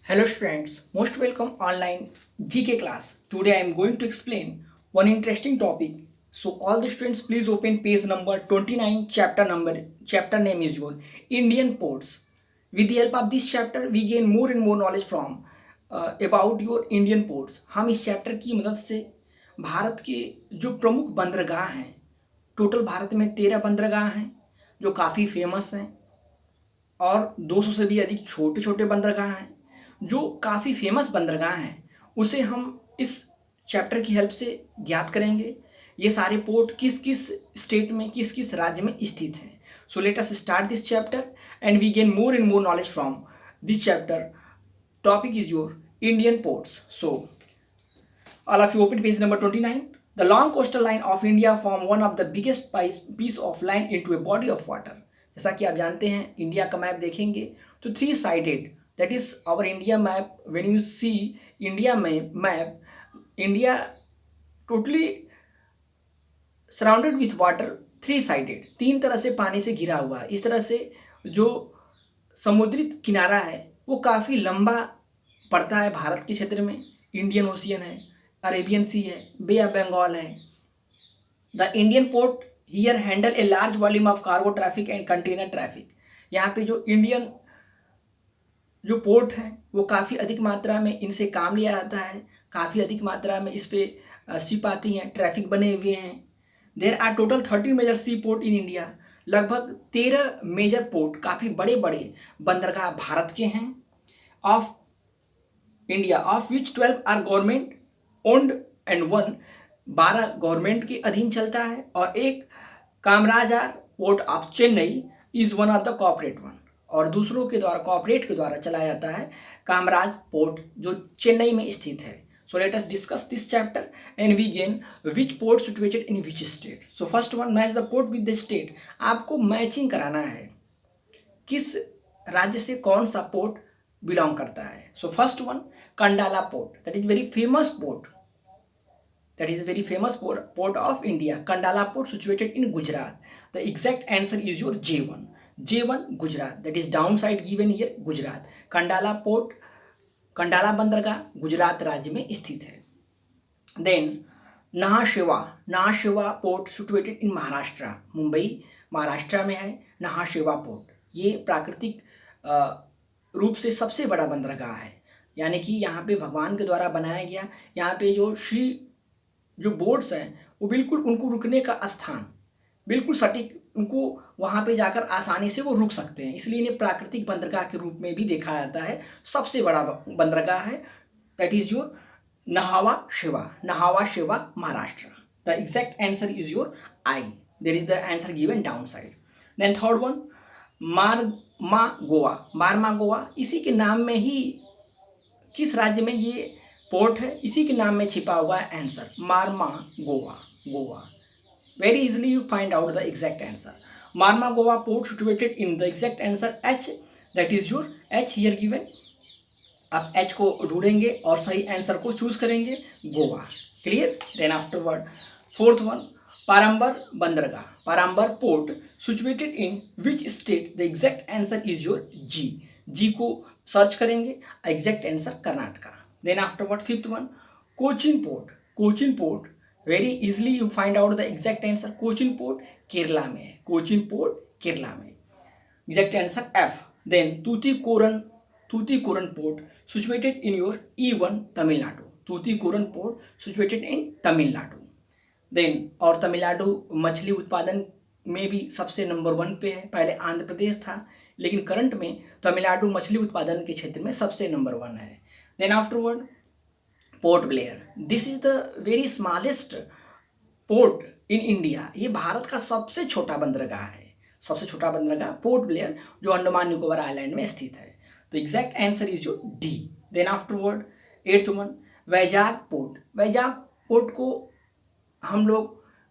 Hello students, most welcome online GK class. Today I am going to explain one interesting topic. So all the students please open page number 29, chapter name is your Indian ports. With the help of this chapter we gain more and more knowledge from about your Indian ports. हम इस chapter की मदद से भारत के जो प्रमुख बंदरगाह हैं, टोटल भारत में 13 बंदरगाह हैं जो काफ़ी फेमस हैं और 200 से भी अधिक छोटे छोटे बंदरगाह हैं जो काफ़ी फेमस बंदरगाह हैं, उसे हम इस चैप्टर की हेल्प से ज्ञात करेंगे। ये सारे पोर्ट किस किस स्टेट में, किस किस राज्य में स्थित हैं। So let us start this chapter and we gain more and more knowledge from this chapter. Topic is your Indian ports. सो all of you open page number 29. The long coastal line of India form one of the biggest piece of land into a body of water. जैसा कि आप जानते हैं, India का map देखेंगे तो 3 sided, that is our India map. When you see India map, India totally surrounded with water, 3 sided, 3 तरह से पानी से घिरा हुआ है. इस तरह से जो समुद्री किनारा है वो काफ़ी लंबा पड़ता है भारत के क्षेत्र में. इंडियन ओशियन है, अरेबियन सी है, बे ऑफ बंगाल है. The Indian port here handle a large volume of cargo traffic and container traffic. यहाँ पे जो इंडियन जो पोर्ट हैं वो काफ़ी अधिक मात्रा में इनसे काम लिया जाता है. काफ़ी अधिक मात्रा में इस पर शिप आती हैं, ट्रैफिक बने हुए हैं. There are total 13 major sea port in India. लगभग 13 मेजर पोर्ट, काफ़ी बड़े बड़े बंदरगाह भारत के हैं. Of India, of which 12 are government owned and 12 government के अधीन चलता है और एक Kamarajar port of Chennai is one of the corporate one, और दूसरों के द्वारा, कॉर्पोरेट के द्वारा चलाया जाता है कामराज पोर्ट जो चेन्नई में स्थित है. So let us discuss this chapter and we gain which port situated in which state. So first one, match the port with the state. आपको मैचिंग कराना है किस राज्य से कौन सा पोर्ट बिलोंग करता है. So first one, Kandla port, that is very famous port. That is a very famous port of India. Kandala port situated in Gujarat. The exact answer is your J1. J1 Gujarat. That is downside given here Gujarat. Kandala port, Khandala बंदरगाह गुजरात राज्य में स्थित है. Then नहाशेवा port situated इन महाराष्ट्र. मुंबई महाराष्ट्र में है नहाशेवा port. ये प्राकृतिक रूप से सबसे बड़ा बंदरगाह है, यानी कि यहाँ पे भगवान के द्वारा बनाया गया. यहाँ पे जो बोट्स हैं वो बिल्कुल उनको रुकने का स्थान बिल्कुल सटीक, उनको वहाँ पे जाकर आसानी से वो रुक सकते हैं, इसलिए इन्हें प्राकृतिक बंदरगाह के रूप में भी देखा जाता है. सबसे बड़ा बंदरगाह है that is your Nhava Sheva Maharashtra. The exact answer is your I. There is the answer given down side. Then third one, Marmagao. इसी के नाम में ही किस राज्य में ये पोर्ट है, इसी के नाम में छिपा हुआ है answer. Goa. Very easily you find out the exact answer. Goa port situated in the exact answer H, that is your H here given. आप एच को ढूंढेंगे और सही आंसर को चूज करेंगे, Goa. Clear. Then afterward fourth one, Panambur port situated in which state. The exact answer is your G को search करेंगे, exact answer Karnataka. Then afterward fifth one, Cochin Port. Very easily you find out the exact answer. Cochin Port Kerala में है. Exact answer F. Then Tuticorin Port situated in your E1 Tamil Nadu. Tuticorin Port situated in Tamil Nadu. Then और तमिलनाडु मछली उत्पादन में भी सबसे number 1 पे है. पहले आंध्र प्रदेश था, लेकिन करंट में तमिलनाडु मछली उत्पादन के क्षेत्र में सबसे नंबर 1 है. Then afterward, Port Blair. This is the very smallest port in India. ये भारत का सबसे छोटा बंदरगाह है. पोर्ट ब्लेयर जो अंडमान निकोबार आइलैंड में स्थित है. तो exact answer is your D. Then afterward eighth one, Vizag port को हम लोग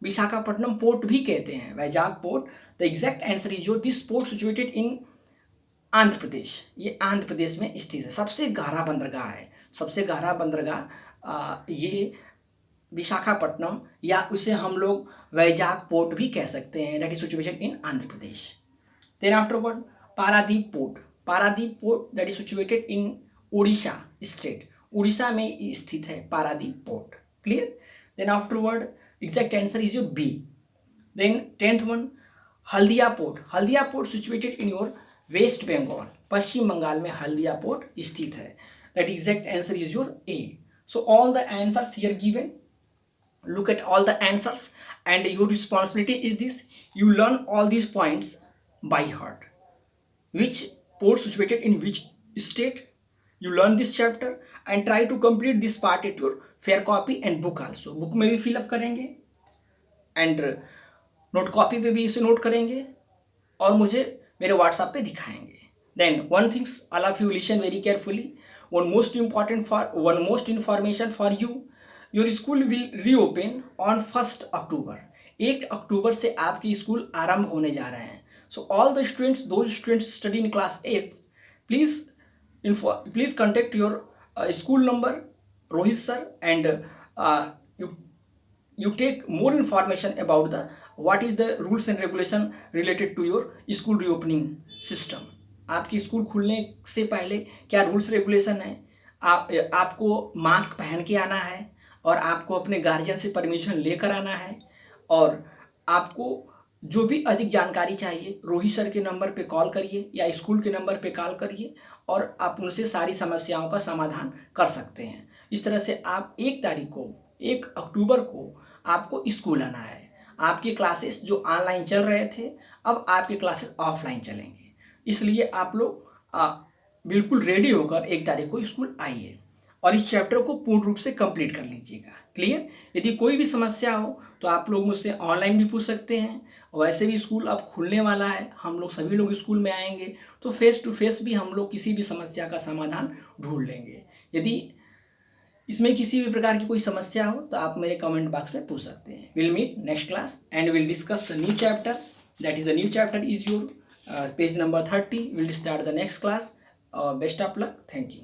विशाखापट्टनम पोर्ट भी कहते हैं, Vizag port. The exact answer is your this port situated in Andhra Pradesh. ये आंध्र प्रदेश में स्थित है. सबसे गहरा बंदरगाह ये विशाखापट्टनम, या उसे हम लोग वैजाग पोर्ट भी कह सकते हैं, that is situated in Andhra Pradesh. Then afterward Paradip port that is situated in Orissa state, Orissa में स्थित है Paradip port. Clear? Then afterward exact answer is your B. Then 10th one, Haldia port, Haldia port situated in your West Bengal, Paschim Bengal में Haldia port स्थित है। That exact answer is your A. So all the answers here given, look at all the answers and your responsibility is this: you learn all these points by heart. Which port situated in which state, you learn this chapter and try to complete this part at your fair copy and book also. book में भी fill up करेंगे and note copy पे भी इसे note करेंगे और मुझे मेरे WhatsApp पे दिखाएंगे. Then one things, all of you listen very carefully. One most information for you, your school will reopen on 1 अक्टूबर। 1 अक्टूबर से आपकी स्कूल आरंभ होने जा रहे हैं। सो all the students, those students study in class 8, please contact your school number Rohit sir and you take more information about the what is the rules and regulation related to your school reopening system. आपकी school खुलने से पहले क्या rules regulation है, आपको mask पहन के आना है और आपको अपने गार्जियन से परमिशन लेकर आना है, और आपको जो भी अधिक जानकारी चाहिए रोहित सर के नंबर पे कॉल करिए या स्कूल के नंबर पे कॉल करिए और आप उनसे सारी समस्याओं का समाधान कर सकते हैं। इस तरह से आप 1 अक्टूबर को आपको स्कूल आना है। आपके क्लासेस जो ऑनलाइन चल रहे थे अब आपके क्लासेस ऑफलाइन चलेंगे, इसलिए आप लोग बिल्कुल रेडी होकर 1 तारीख को स्कूल आइए और इस चैप्टर को पूर्ण रूप से कंप्लीट कर लीजिएगा। क्लियर? यदि कोई भी समस्या हो तो आप लोग मुझसे ऑनलाइन भी पूछ सकते हैं, वैसे भी स्कूल अब खुलने वाला है, हम लोग सभी लोग स्कूल में आएंगे तो फेस टू फेस भी हम लोग किसी भी समस्या का समाधान ढूंढ लेंगे। यदि इसमें किसी भी प्रकार की कोई समस्या हो तो आप मेरे कमेंट बॉक्स में पूछ सकते हैं। Will meet next class and will discuss the new chapter, that is the new chapter is your page number 30. Will start the next class. Best of luck. Thank you.